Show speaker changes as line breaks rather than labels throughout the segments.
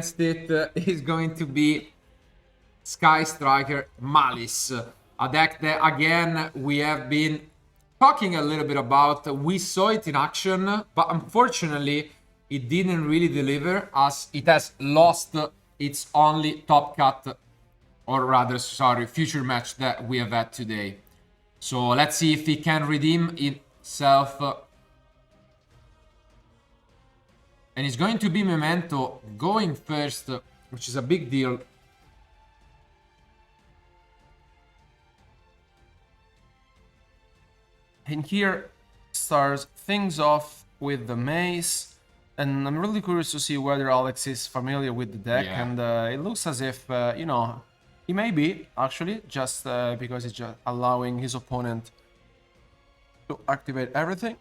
against it is going to be Sky Striker Malice, a deck that again we have been talking a little bit about. We saw it in action, but unfortunately it didn't really deliver, as it has lost its only top cut, or rather, sorry, future match that we have had today. So let's see if he can redeem itself. And it's going to be Memento going first, which is a big deal.
And here starts things off with the mace, and I'm really curious to see whether Alex is familiar with the deck, and it looks as if, you know, he may be, actually, just because it's just allowing his opponent to activate everything.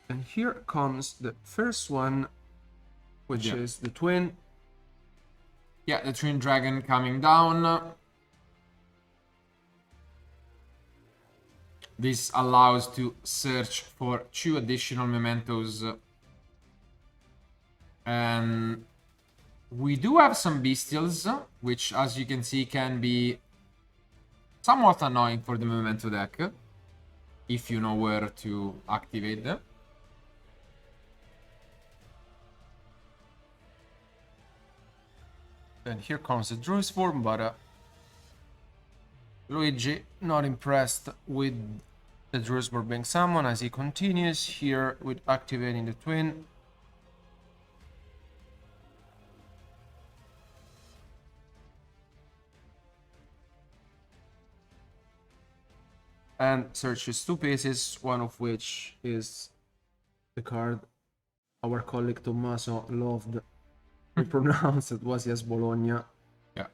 And here comes the first one, which is the twin.
Yeah, the Twin Dragon coming down. This allows to search for 2 additional mementos. And we do have some bestials, which, as you can see, can be somewhat annoying for the memento deck, if you know where to activate them.
And here comes the Druid's form, but Luigi not impressed with the Druid's form being summoned, as he continues here with activating the twin. And searches 2 pieces, one of which is the card our colleague Tommaso loved to pronounce. It was Yes Bologna.
Yeah.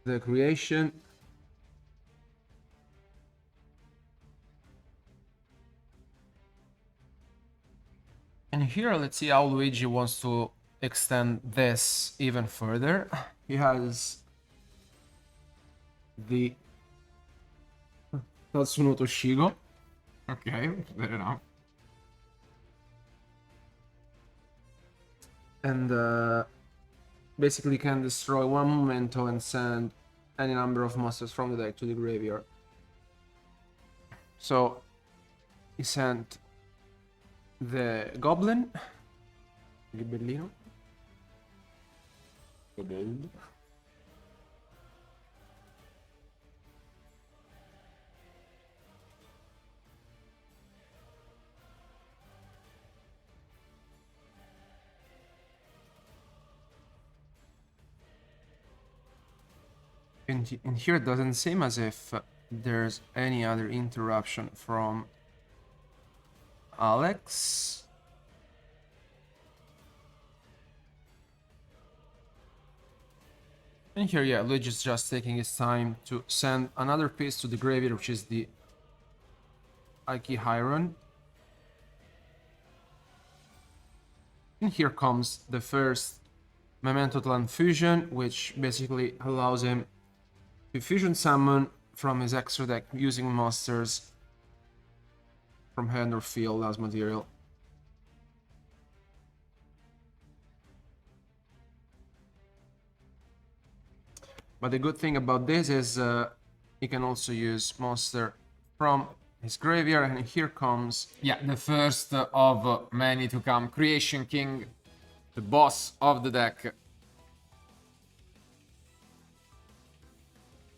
The creation. And here, let's see how Luigi wants to extend this even further. He has the Tatsunoto Shigo.
Okay, fair enough.
And basically can destroy 1 memento and send any number of monsters from the deck to the graveyard. So he sent the Goblin, Gibellino. And here it doesn't seem as if there's any other interruption from Alex. And here, yeah, Luigi's just taking his time to send another piece to the graveyard, which is the Aiki Hyron. And here comes the first Memento Clan Fusion, which basically allows him to fusion summon from his extra deck using monsters from hand or field as material. But the good thing about this is he can also use monster from his graveyard, and here comes...
Yeah, the first of many to come. Creation King, the boss of the deck.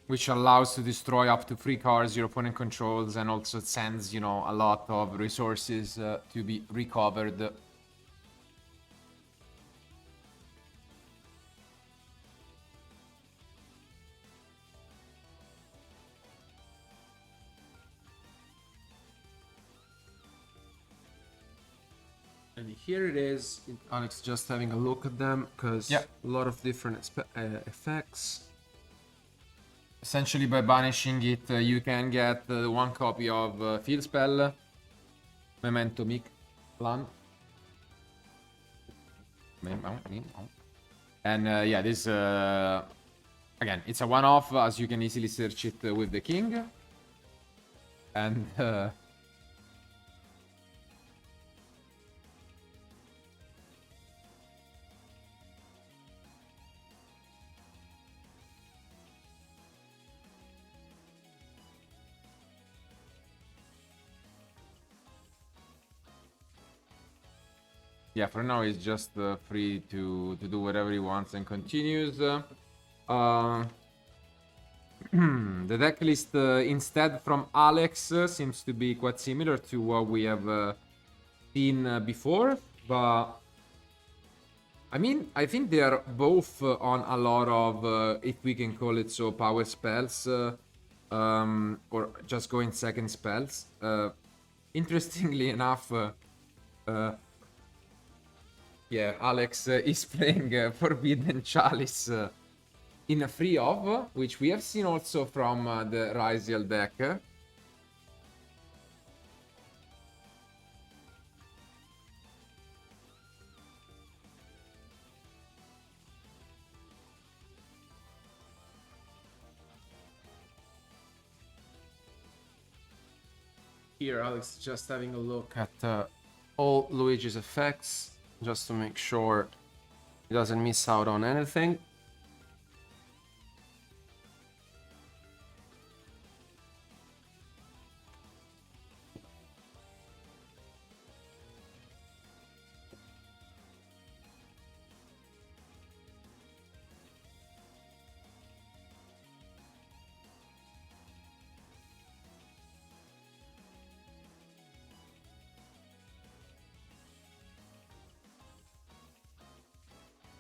Which allows to destroy up to 3 cards your opponent controls, and also sends, you know, a lot of resources to be recovered.
And here it is. Alex just having a look at them, because a lot of different effects.
Essentially, by banishing it, you can get 1 copy of Field Spell, Memento Mic Plan. And yeah, this, again, it's a one-off, as you can easily search it with the King. And Yeah, for now he's just free to do whatever he wants and continues. The deck list instead from Alex seems to be quite similar to what we have seen before, but I mean, I think they are both on a lot of, if we can call it so, power spells, or just going second spells. Interestingly enough, yeah, Alex is playing Forbidden Chalice in a free of, which we have seen also from the Ryziel deck.
Here, Alex is just having a look at all Luigi's effects, just to make sure he doesn't miss out on anything.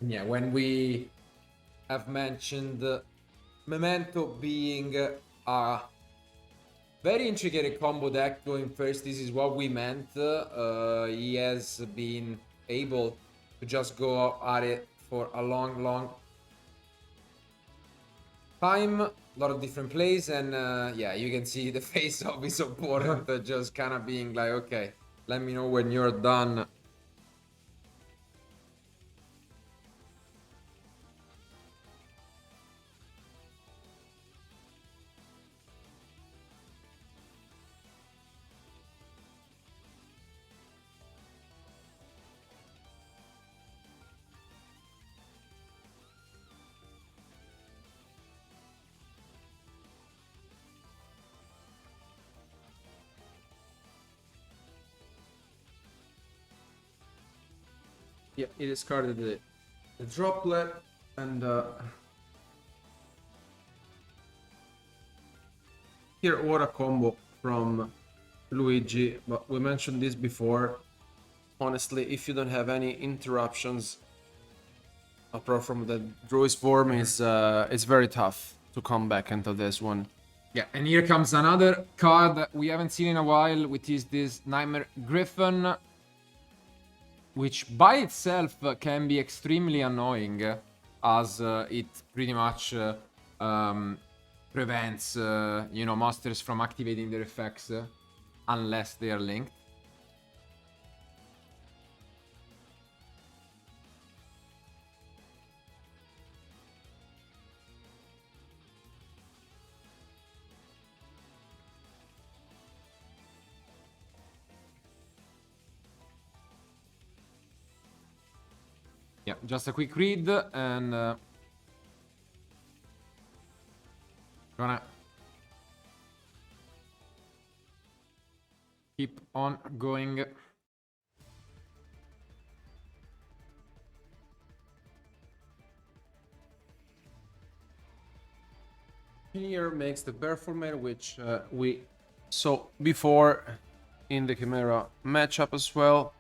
Yeah, when we have mentioned Memento being a very intricate combo deck going first, this is what we meant. He has been able to just go at it for a long time, a lot of different plays, and yeah, you can see the face of his opponent just kind of being like, okay, let me know when you're done.
Yeah, he discarded the droplet, and here, what a combo from Luigi. But we mentioned this before. Honestly, if you don't have any interruptions apart from the Druid's form, it's very tough to come back into this one.
Yeah, and here comes another card that we haven't seen in a while, which is this Nightmare Griffin, which by itself can be extremely annoying, as it pretty much prevents, you know, monsters from activating their effects unless they are linked. Yeah, just a quick read, and gonna keep on going.
Here makes the bear format, which we saw before in the Chimera matchup as well.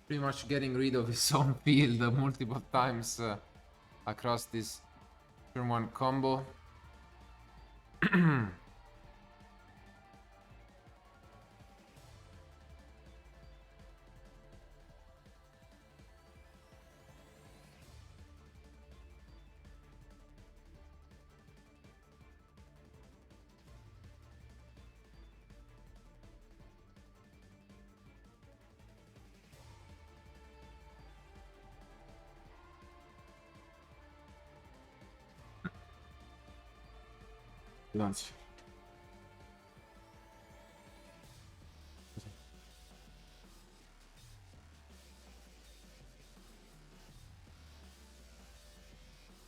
Pretty much getting rid of his own field multiple times across this turn 1 combo.
Lancia.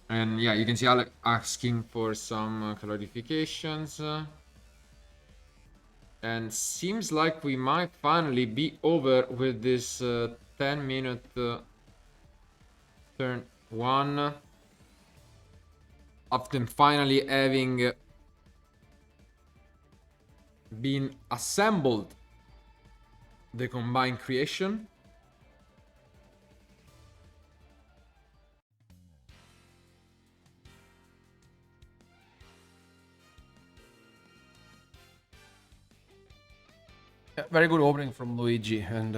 And Yeah, you can see Alex asking for some clarifications. And seems like we might finally be over with this 10-minute turn 1 of them finally having been assembled the combined creation.
Yeah, very good opening from Luigi, and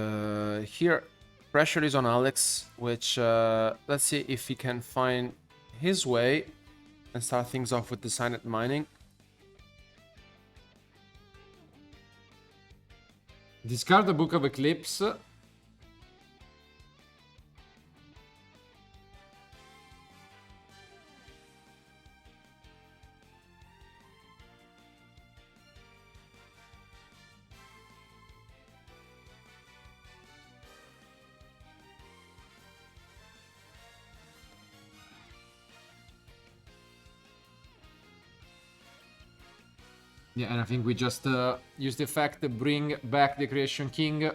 here pressure is on Alex, which let's see if he can find his way and start things off with the silent mining.
Discard the Book of Eclipse. Yeah, and I think we just use the effect to bring back the Creation King.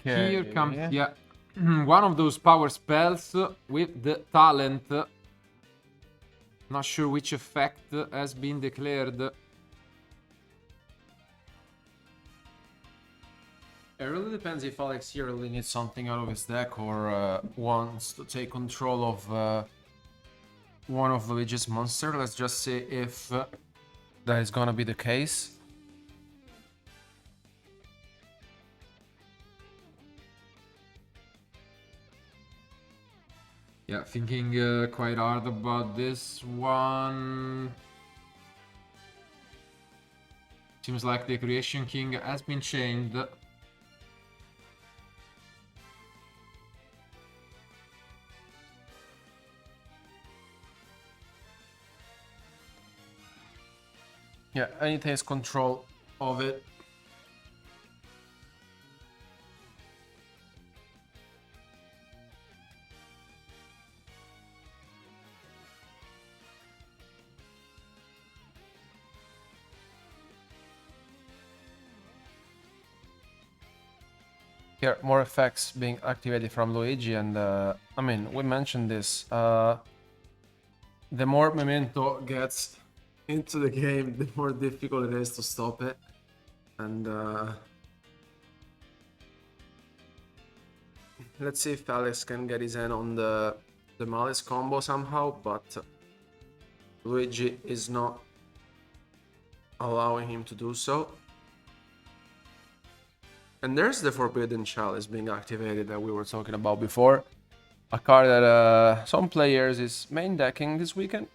Okay.
Here comes, yeah, one of those power spells with the talent. Not sure which effect has been declared. It
really depends if Alex here really needs something out of his deck or wants to take control of one of Luigi's monster. Let's just see if that is gonna be the case.
Yeah, thinking quite hard about this one. Seems like the Creation King has been changed.
Yeah, and he takes control of it. Here, more effects being activated from Luigi, and I mean, we mentioned this. The more Memento gets into the game, the more difficult it is to stop it. And let's see if Alex can get his hand on the Maliss combo somehow, but Luigi is not allowing him to do so. And there's the Forbidden Chalice being activated that we were talking about before. A card that some players is main decking this weekend.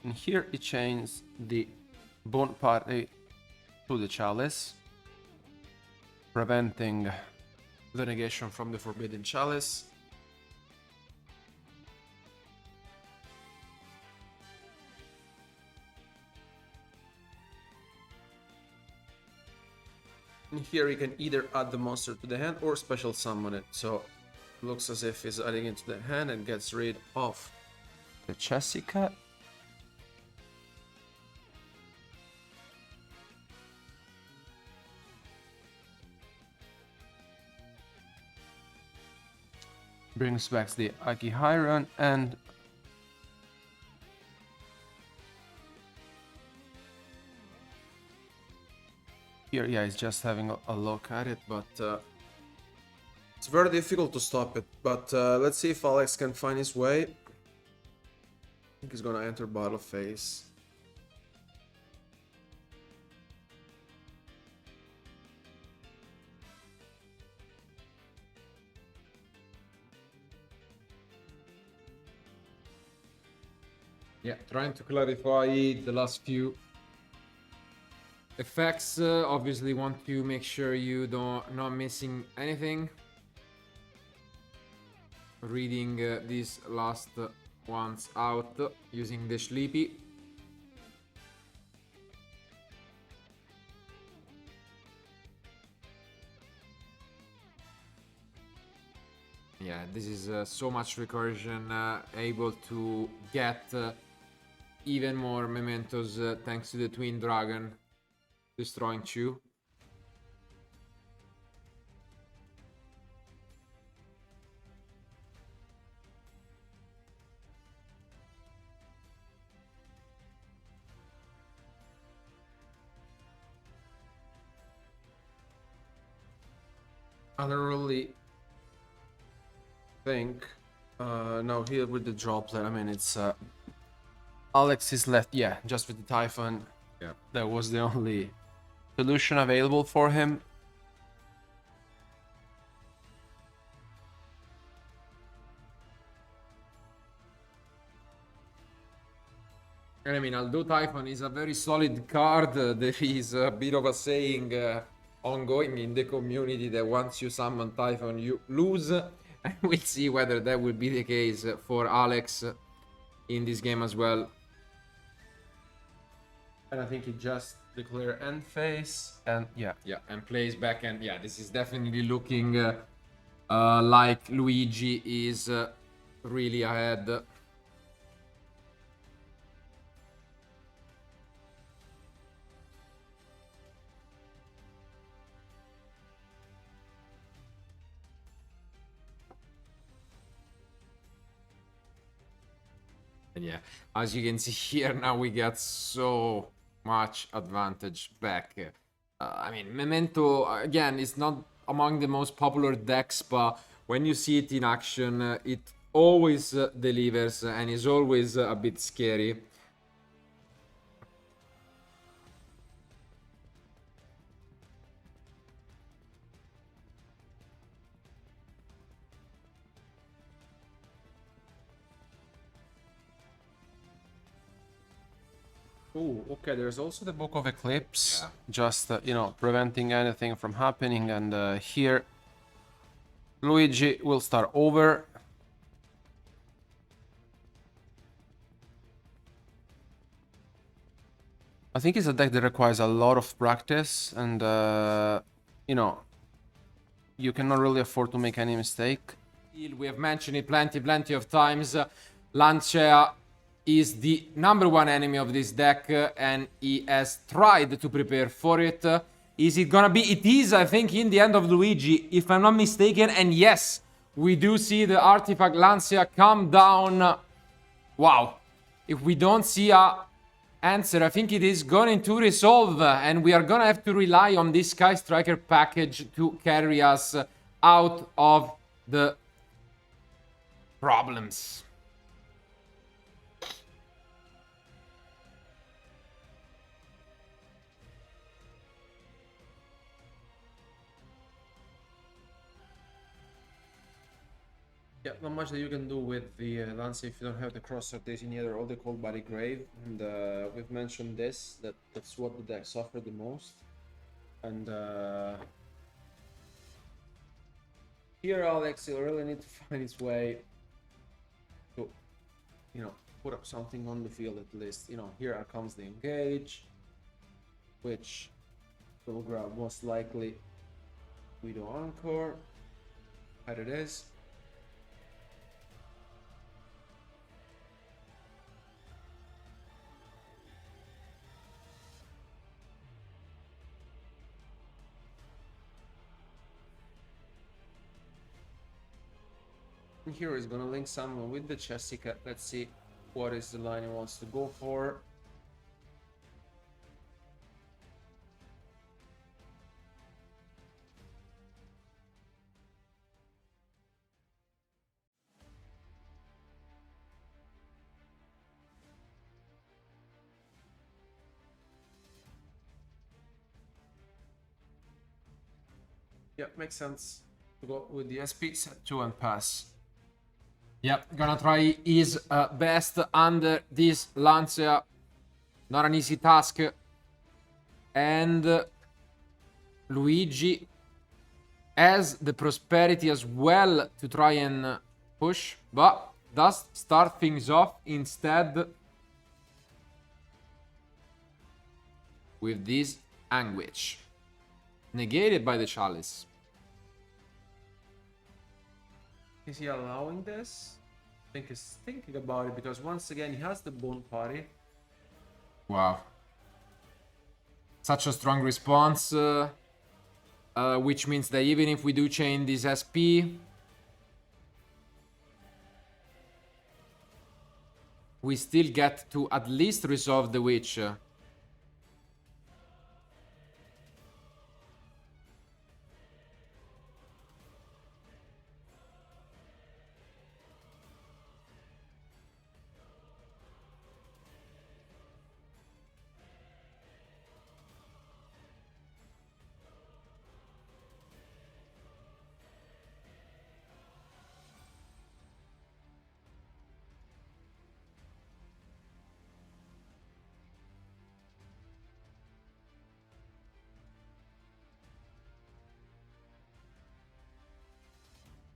And here it chains the Bone Party to the Chalice, preventing the negation from the Forbidden Chalice. And here you can either add the monster to the hand or special summon it. So it looks as if he's adding it to the hand and gets rid of the Jessica. Brings back the Akihiron, and here, yeah, he's just having a look at it, but it's very difficult to stop it. But let's see if Alex can find his way. I think he's gonna enter battle phase.
Yeah, trying to clarify the last few Effects, obviously want to make sure you don't not missing anything. Reading these last ones out using the Sleepy. Yeah, this is so much recursion, able to get even more mementos thanks to the Twin Dragon destroying Chu.
I don't really think. No, here with the droplet. I mean, it's Alex is left. Yeah, just with the Typhon.
Yeah,
that was the only solution available for him.
and I mean, although Typhon is a very solid card, there is a bit of a saying ongoing in the community that once you summon Typhon, you lose. And we'll see whether that will be the case for Alex in this game as well.
And I think he just declared end phase, and yeah,
and plays back, and yeah, this is definitely looking like Luigi is really ahead. And yeah, as you can see here, now we get so much advantage back. I mean, Memento, again, is not among the most popular decks, but when you see it in action, it always delivers and is always a bit scary.
Oh, okay, there's also the Book of Eclipse, just, you know, preventing anything from happening, and here Luigi will start over. I think it's a deck that requires a lot of practice, and, you know, you cannot really afford to make any mistake.
We have mentioned it plenty of times. Lancia is the #1 enemy of this deck, and he has tried to prepare for it. Is it gonna be? It is, I think, in the end of Luigi, if I'm not mistaken. And yes, we do see the artifact Lancia come down. Wow. If we don't see a answer, I think it is going to resolve, and we are gonna have to rely on this Sky Striker package to carry us out of the problems.
Yeah, not much that you can do with the Lancia if you don't have the Crosshair Designator or the Cold Body Grave. And we've mentioned this, that's what the deck suffered the most. And here Alex will really need to find his way to, you know, put up something on the field at least. You know, here comes the engage, which will grab most likely Guido Encore. Here it is. Here is gonna link someone with the Jessica. Let's see what is the line he wants to go for. Yeah, makes sense to go with the SP, set 2 and pass.
Yep, gonna try his best under this Lancia. Not an easy task. And Luigi has the prosperity as well to try and push, but does start things off instead with this anguish, negated by the chalice.
Is he allowing this? I think he's thinking about it because once again he has the bone party.
Wow. Such a strong response, which means that even if we do chain this SP, we still get to at least resolve the witch.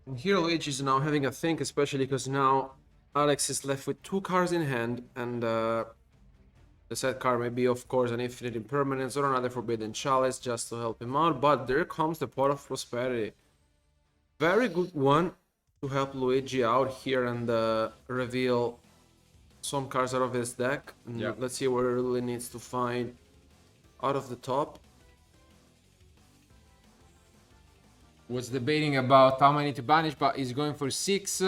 And here Luigi is now having a think, especially because now Alex is left with 2 cards in hand, and the set card may be, of course, an infinite impermanence or another forbidden chalice just to help him out. But there comes the pot of prosperity. Very good one to help Luigi out here and reveal some cards out of his deck.
Yeah.
Let's see what he really needs to find out of the top.
Was debating about how many to banish, but he's going for 6,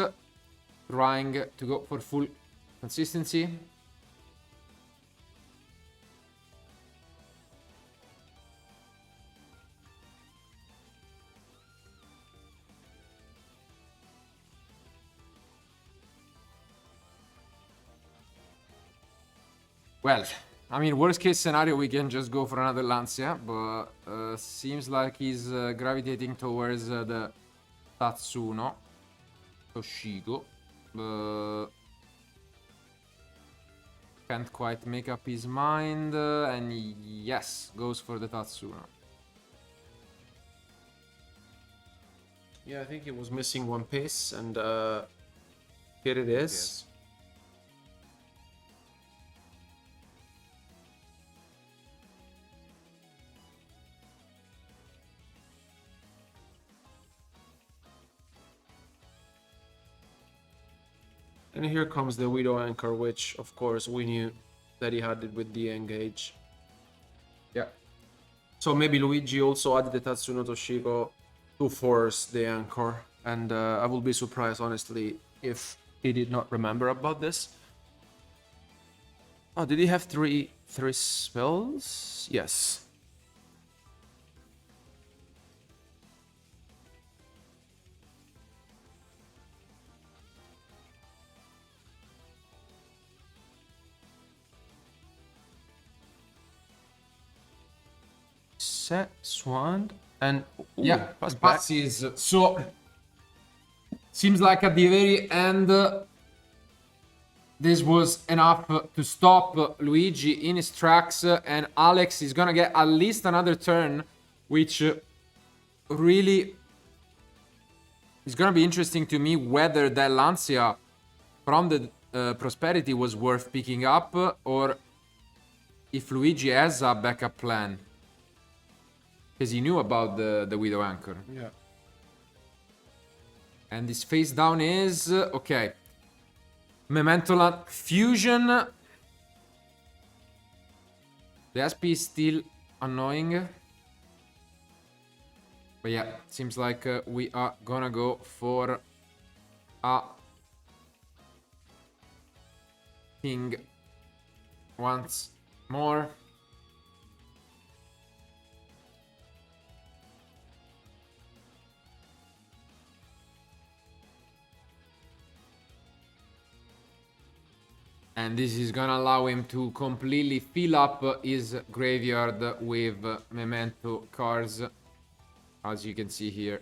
trying to go for full consistency. Well, I mean, worst case scenario, we can just go for another Lancia, but seems like he's gravitating towards the Tatsuno. Toshiko. Can't quite make up his mind, and yes, goes for the Tatsuno.
Yeah, I think he was missing one piece, and here it is.
Yes.
And here comes the Widow Anchor, which, of course, we knew that he had it with the Engage.
Yeah.
So maybe Luigi also added the Tatsuno Toshiko to force the Anchor. And I will be surprised, honestly, if he did not remember about this. Oh, did he have three spells? Yes. Set, Swan, and
Yeah,
pass back.
passes. So seems like at the very end, this was enough to stop Luigi in his tracks, and Alex is gonna get at least another turn, which really is gonna be interesting to me whether that Lancia from the Prosperity was worth picking up, or if Luigi has a backup plan. Because he knew about the Widow Anchor.
Yeah.
And this face down is... okay. Memento Fusion. The SP is still annoying. But yeah, seems like we are gonna go for a King once more. And this is gonna allow him to completely fill up his graveyard with Memento cards, as you can see here.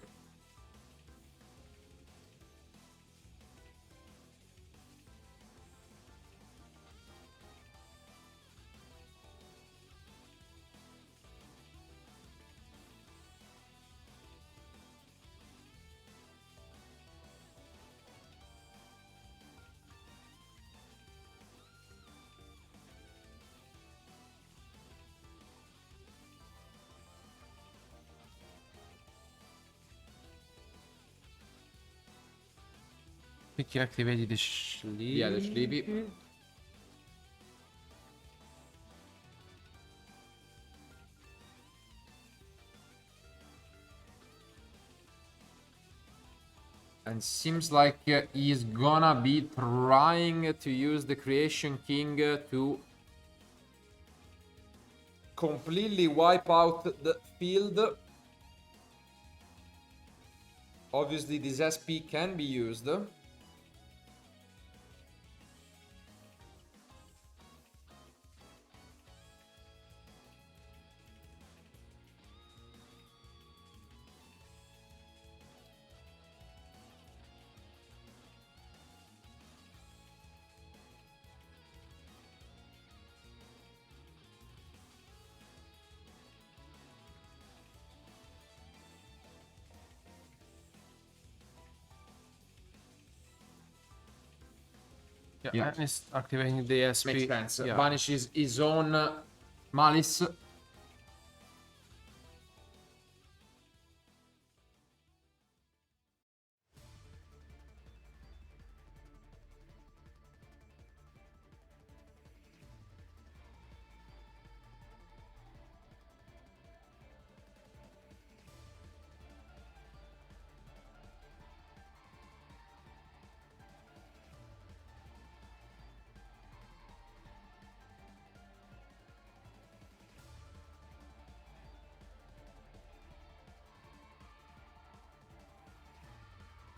think he activated the Sleepy.
Yeah, the Sleepy. And seems like he's gonna be trying to use the Creation King to completely wipe out the field. Obviously, this SP can be used.
Yeah, and it's activating the SP.
Makes sense.
Yeah.
Banishes his own Malice.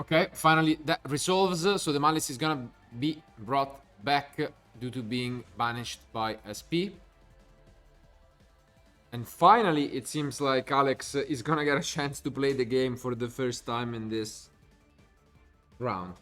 Okay, finally that resolves, so the Malice is gonna be brought back due to being banished by SP. And finally, it seems like Alex is gonna get a chance to play the game for the first time in this round.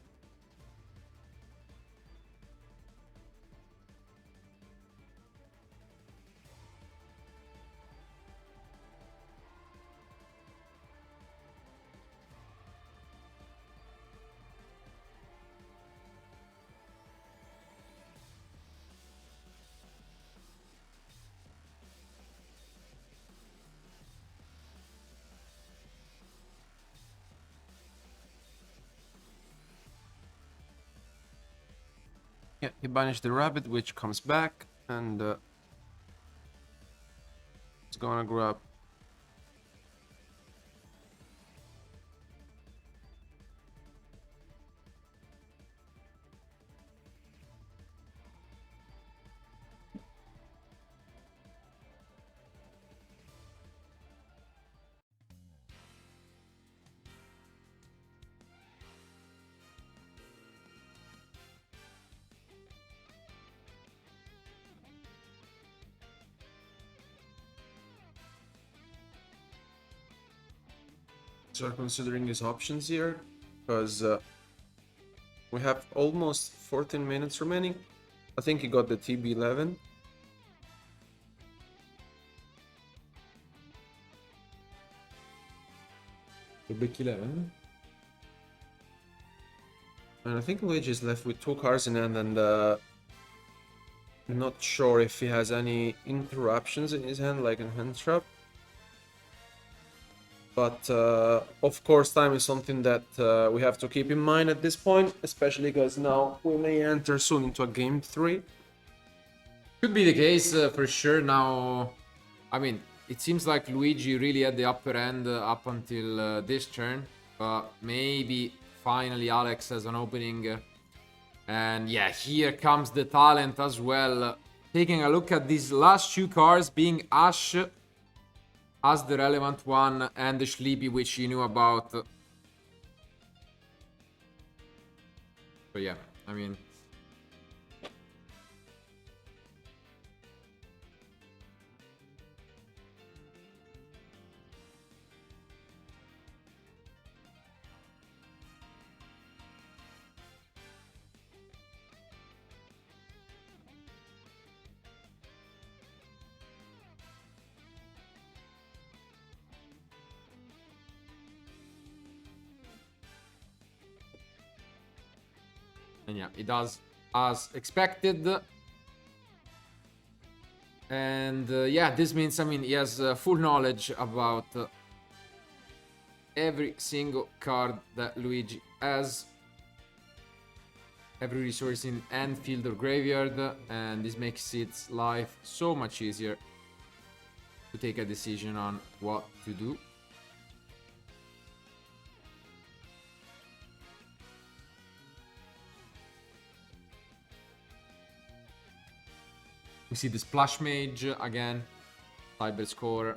Yeah, he banished the rabbit, which comes back, and it's gonna grab. So considering his options here, because we have almost 14 minutes remaining. I think he got the TB11.
The big 11.
And I think Luigi is left with 2 cards in hand, and I'm not sure if he has any interruptions in his hand, like a hand trap. But of course, time is something that we have to keep in mind at this point, especially because now we may enter soon into a game 3.
Could be the case for sure now. I mean, it seems like Luigi really had the upper end up until this turn. But maybe finally Alex has an opening. And yeah, here comes the talent as well. Taking a look at these last 2 cards, being Ash as the relevant one, and the Sleepy, which you knew about. So yeah, I mean... And yeah, it does as expected. And yeah, this means, I mean, he has full knowledge about every single card that Luigi has. every resource in end, field, or graveyard, and this makes its life so much easier to take a decision on what to do. We see the Splash Mage again, Cyber Score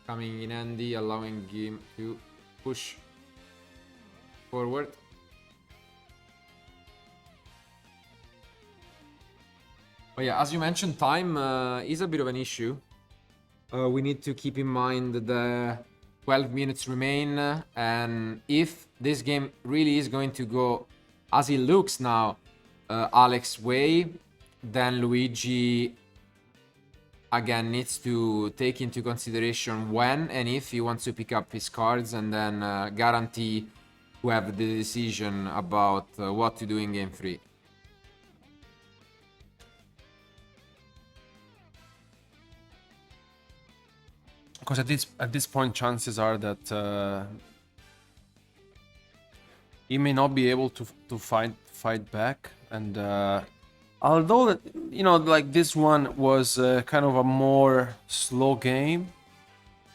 coming in handy, allowing him to push forward. But yeah, as you mentioned, time is a bit of an issue. We need to keep in mind the 12 minutes remain, and if this game really is going to go as it looks now, Alex's way, then Luigi again needs to take into consideration when and if he wants to pick up his cards, and then guarantee to have the decision about what to do in game 3.
Because at this point, chances are that he may not be able to fight back, and although that, you know, like this one was kind of a more slow game,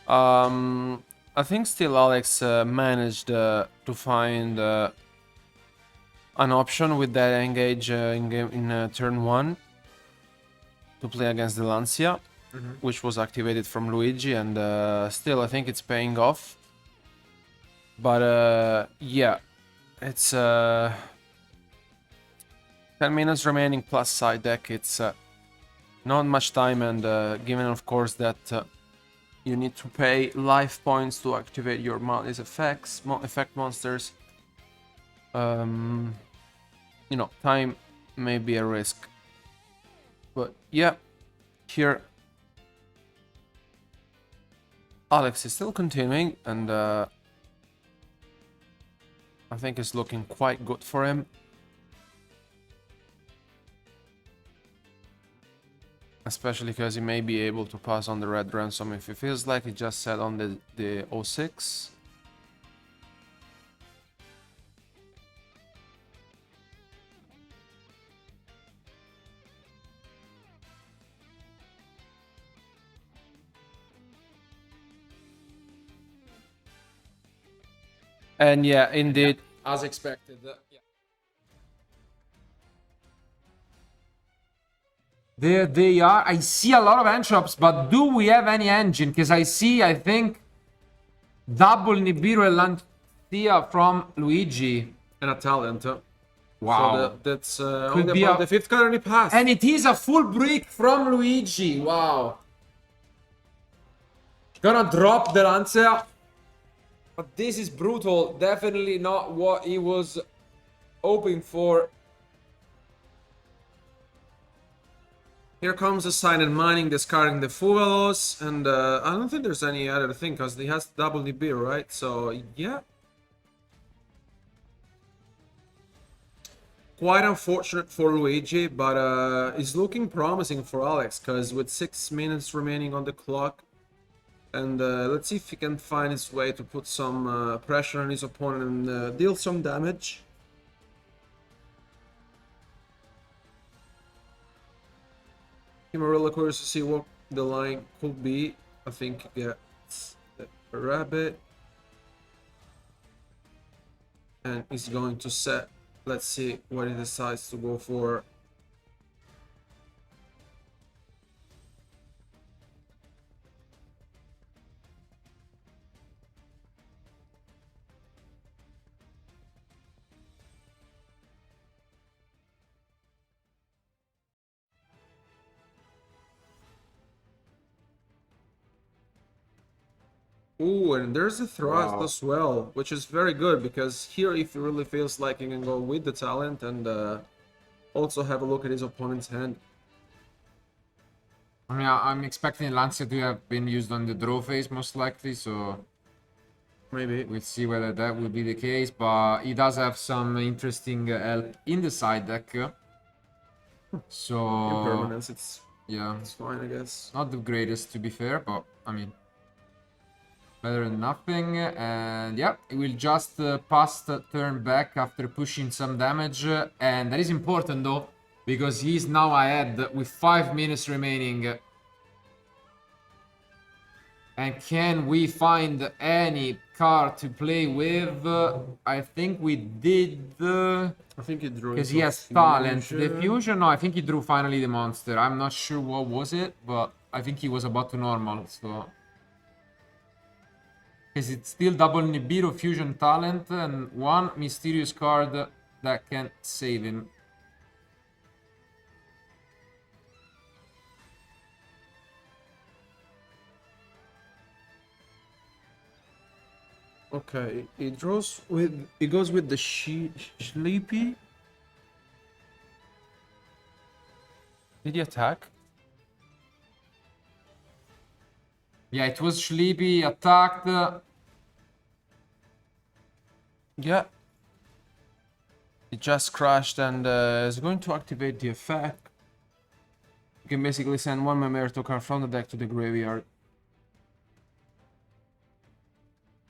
I think still Alex managed to find an option with that engage in turn 1 to play against the Lancia, which was activated from Luigi, and still I think it's paying off. But yeah, it's 10 minutes remaining plus side deck. It's not much time, and given of course that you need to pay life points to activate your Maliss effect monsters, you know, time may be a risk. But yeah, here Alex is still continuing, and I think it's looking quite good for him. Especially because he may be able to pass on the red ransom if he feels like he just said on the 06. And yeah, indeed.
Yeah, as expected. Yeah. There they are. I see a lot of end shops, but do we have any engine? Because I think, double Nibiru and Lancia from Luigi.
And a talent.
Wow.
So that's only about the 5th card he passed.
And it is a full brick from Luigi. Wow. Gonna drop the Lancia. But this is brutal. Definitely not what he was hoping for.
Here comes the silent mining, discarding the Fuelos, and I don't think there's any other thing, because he has double the beer, right? So, yeah. Quite unfortunate for Luigi, but it's looking promising for Alex, because with 6 minutes remaining on the clock, and let's see if he can find his way to put some pressure on his opponent and deal some damage. I'm really curious to see what the line could be. I think he gets a rabbit. And he's going to set. Let's see what he decides to go for. Ooh, and there's a thrust as well, which is very good, because here if he really feels like he can go with the talent and also have a look at his opponent's hand.
I mean, I'm expecting Lancia to have been used on the draw phase most likely, so
maybe
we'll see whether that will be the case, but he does have some interesting help in the side deck. So
impermanence, it's
fine,
I guess.
Not the greatest to be fair, but I mean, Better than nothing. And yeah, it will just pass the turn back after pushing some damage. And that is important though, because he's now ahead with 5 minutes remaining. And can we find any card to play with? I think we did.
I think he drew
Because
it.
he has talent. The fusion? No, I think he drew finally the monster. I'm not sure what was it, but I think he was about to normal, so... Because it's still double Nibiru fusion talent and one mysterious card that can save him.
Okay, it draws with. It goes with the Sleepy. Did he attack?
Yeah, it was Sleepy, attacked.
Yeah. It just crashed and is going to activate the effect. You can basically send one Memento card from the deck to the graveyard.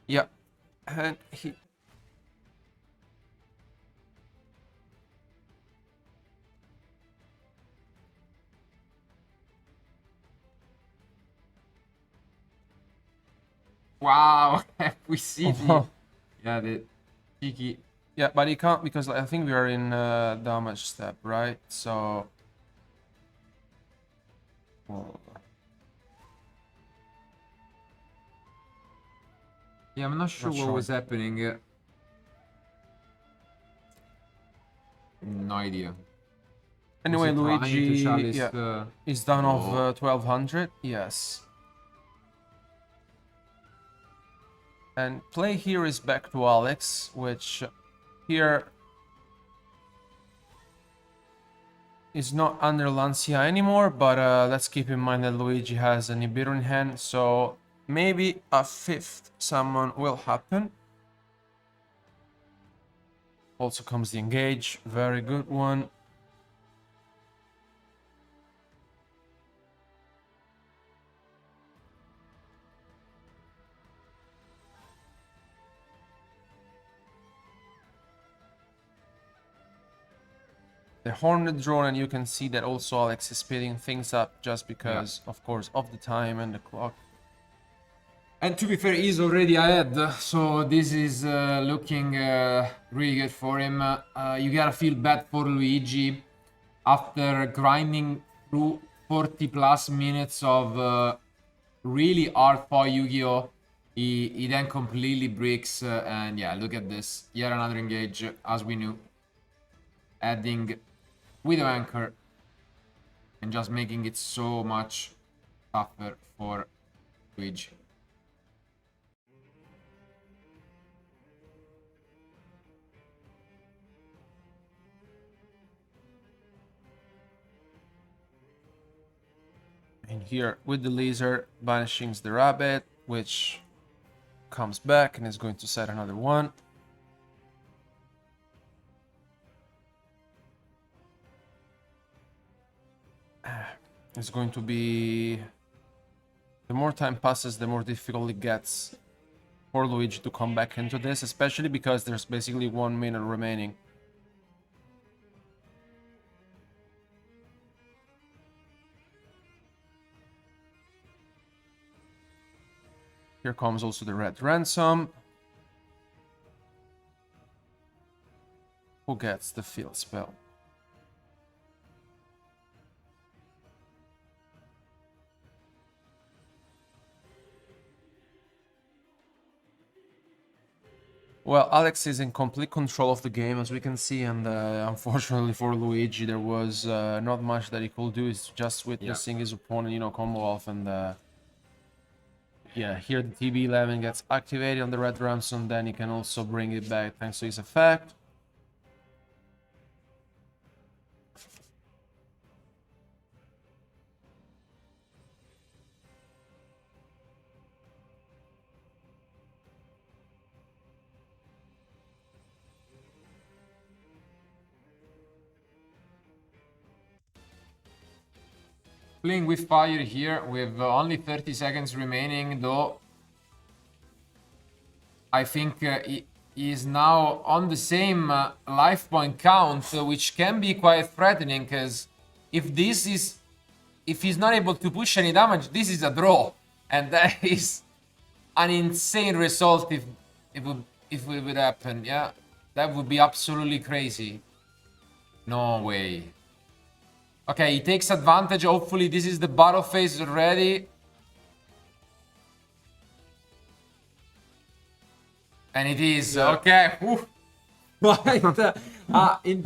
Yeah. And he...
Wow, we see the... Yeah, the cheeky...
Yeah, but he can't because I think we are in damage step, right? So... Well,
Yeah, I'm not sure what was happening. No idea.
anyway, Luigi
chalice,
is down of 1200. Yes. And play here is back to Alex, which here is not under Lancia anymore, but let's keep in mind that Luigi has a Nibiru in hand, so maybe a fifth summon will happen. Also comes the engage, very good one. The Hornet drone, and you can see that also Alex is speeding things up just because, of course, of the time and the clock.
And to be fair, he's already ahead, so this is looking really good for him. You gotta feel bad for Luigi after grinding through 40 plus minutes of really hard-fought Yu-Gi-Oh! He then completely breaks, and yeah, look at this. Yet another engage, as we knew. Adding Widow Anchor and just making it so much tougher for Luigi.
And here with the laser banishing the rabbit, which comes back and is going to set another one. It's going to be... The more time passes, the more difficult it gets for Luigi to come back into this, especially because there's basically 1 minute remaining. Here comes also the red ransom. Who gets the field spell? Well, Alex is in complete control of the game, as we can see, and unfortunately for Luigi, there was not much that he could do. It's just witnessing his opponent, you know, combo off, and yeah, here the TB11 gets activated on the red ransom, then he can also bring it back thanks to his effect.
Playing with fire here with only 30 seconds remaining, though I think he is now on the same life point count, which can be quite threatening, because if he's not able to push any damage, this is a draw, and that is an insane result if it would happen. Yeah, that would be absolutely crazy. No way. Okay, he takes advantage. Hopefully this is the battle phase already. And it is. Okay. Right. In